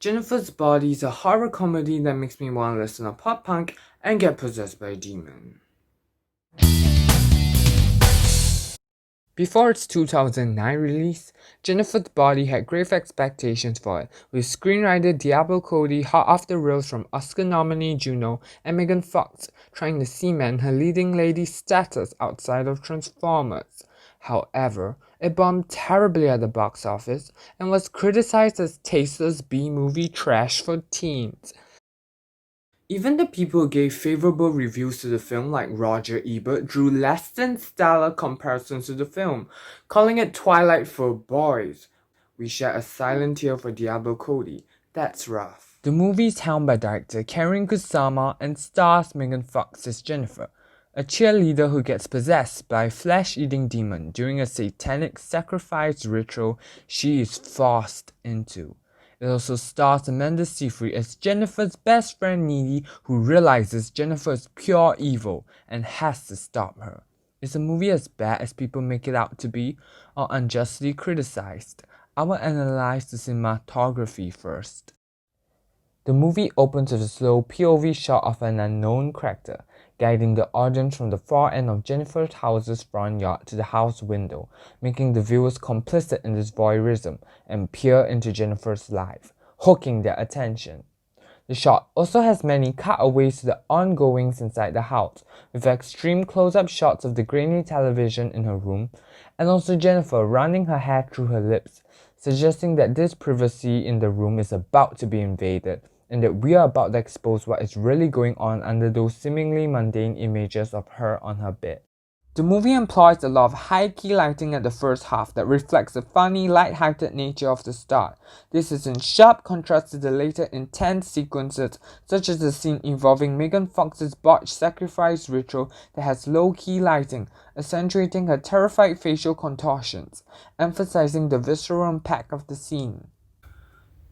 Jennifer's Body is a horror comedy that makes me want to listen to pop punk and get possessed by a demon. Before its 2009 release, Jennifer's Body had grave expectations for it, with screenwriter Diablo Cody hot off the rails from Oscar nominee Juno and Megan Fox trying to cement her leading lady status outside of Transformers. However, it bombed terribly at the box office and was criticized as tasteless B-movie trash for teens. Even the people who gave favorable reviews to the film, like Roger Ebert, drew less than stellar comparisons to the film, calling it Twilight for boys. We shed a silent tear for Diablo Cody. That's rough. The movie is helmed by director Karen Kusama and stars Megan Fox as Jennifer, a cheerleader who gets possessed by a flesh-eating demon during a satanic sacrifice ritual she is forced into. It also stars Amanda Seyfried as Jennifer's best friend Needy, who realizes Jennifer is pure evil and has to stop her. Is the movie as bad as people make it out to be, or unjustly criticized? I will analyze the cinematography first. The movie opens with a slow POV shot of an unknown character, guiding the audience from the far end of Jennifer's house's front yard to the house window, making the viewers complicit in this voyeurism and peer into Jennifer's life, hooking their attention. The shot also has many cutaways to the ongoings inside the house, with extreme close-up shots of the grainy television in her room, and also Jennifer running her hair through her lips, suggesting that this privacy in the room is about to be invaded, and that we are about to expose what is really going on under those seemingly mundane images of her on her bed. The movie employs a lot of high-key lighting at the first half that reflects the funny, light-hearted nature of the start. This is in sharp contrast to the later intense sequences, such as the scene involving Megan Fox's botched sacrifice ritual that has low-key lighting, accentuating her terrified facial contortions, emphasizing the visceral impact of the scene.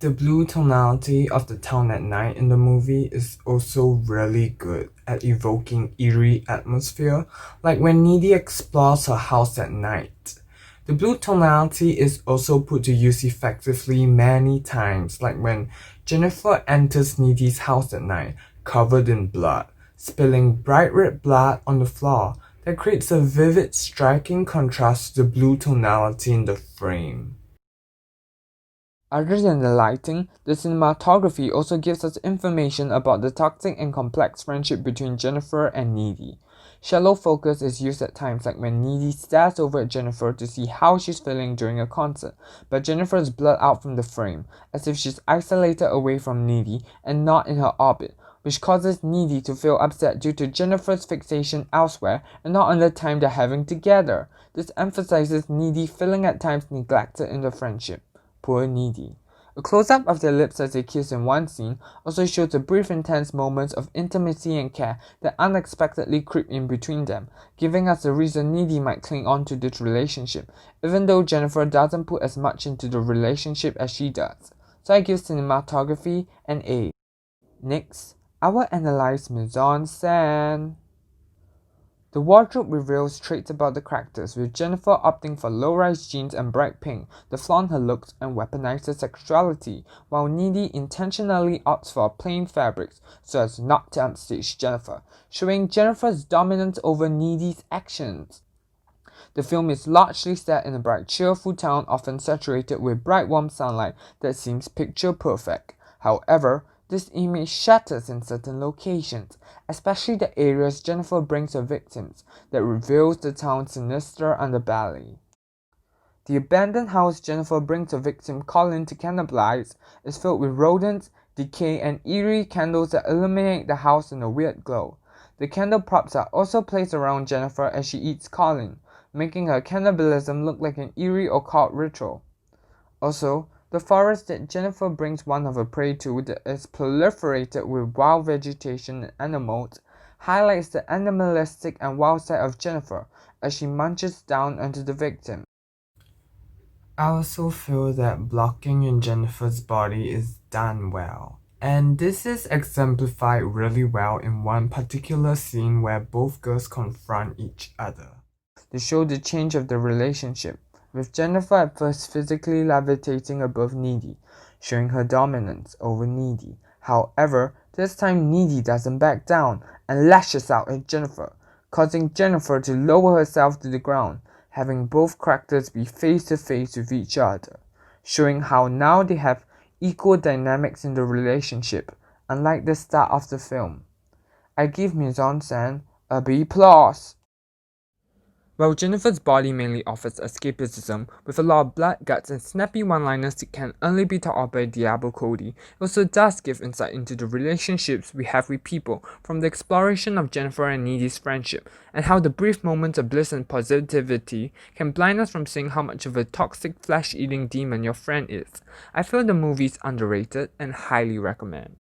The blue tonality of the town at night in the movie is also really good at evoking eerie atmosphere, like when Needy explores her house at night. The blue tonality is also put to use effectively many times, like when Jennifer enters Needy's house at night, covered in blood, spilling bright red blood on the floor that creates a vivid, striking contrast to the blue tonality in the frame. Other than the lighting, the cinematography also gives us information about the toxic and complex friendship between Jennifer and Needy. Shallow focus is used at times, like when Needy stares over at Jennifer to see how she's feeling during a concert, but Jennifer is blurred out from the frame, as if she's isolated away from Needy and not in her orbit, which causes Needy to feel upset due to Jennifer's fixation elsewhere and not on the time they're having together. This emphasizes Needy feeling at times neglected in the friendship. Poor Needy. A close-up of their lips as they kiss in one scene also shows the brief intense moments of intimacy and care that unexpectedly creep in between them, giving us a reason Needy might cling on to this relationship, even though Jennifer doesn't put as much into the relationship as she does. So I give cinematography an A. Next, I will analyze mise-en-scène. The wardrobe reveals traits about the characters, with Jennifer opting for low-rise jeans and bright pink to flaunt her looks and weaponize her sexuality, while Needy intentionally opts for plain fabrics so as not to upstage Jennifer, showing Jennifer's dominance over Needy's actions. The film is largely set in a bright, cheerful town, often saturated with bright, warm sunlight that seems picture perfect. However, this image shatters in certain locations, especially the areas Jennifer brings her victims, that reveals the town's sinister underbelly. The abandoned house Jennifer brings her victim Colin to cannibalize is filled with rodents, decay, and eerie candles that illuminate the house in a weird glow. The candle props are also placed around Jennifer as she eats Colin, making her cannibalism look like an eerie occult ritual. Also, the forest that Jennifer brings one of her prey to that is proliferated with wild vegetation and animals highlights the animalistic and wild side of Jennifer as she munches down onto the victim. I also feel that blocking in Jennifer's body is done well. And this is exemplified really well in one particular scene where both girls confront each other to show the change of the relationship, with Jennifer at first physically levitating above Needy. showing her dominance over Needy. However, this time Needy doesn't back down and lashes out at Jennifer, causing Jennifer to lower herself to the ground, having both characters be face to face with each other, showing how now they have equal dynamics in the relationship, unlike the start of the film. I give mise en scène a B+. While Jennifer's body mainly offers escapism, with a lot of blood, guts, and snappy one-liners that can only be taught out by Diablo Cody, it also does give insight into the relationships we have with people, from the exploration of Jennifer and Needy's friendship, and how the brief moments of bliss and positivity can blind us from seeing how much of a toxic flesh-eating demon your friend is. I feel the movie is underrated and highly recommend.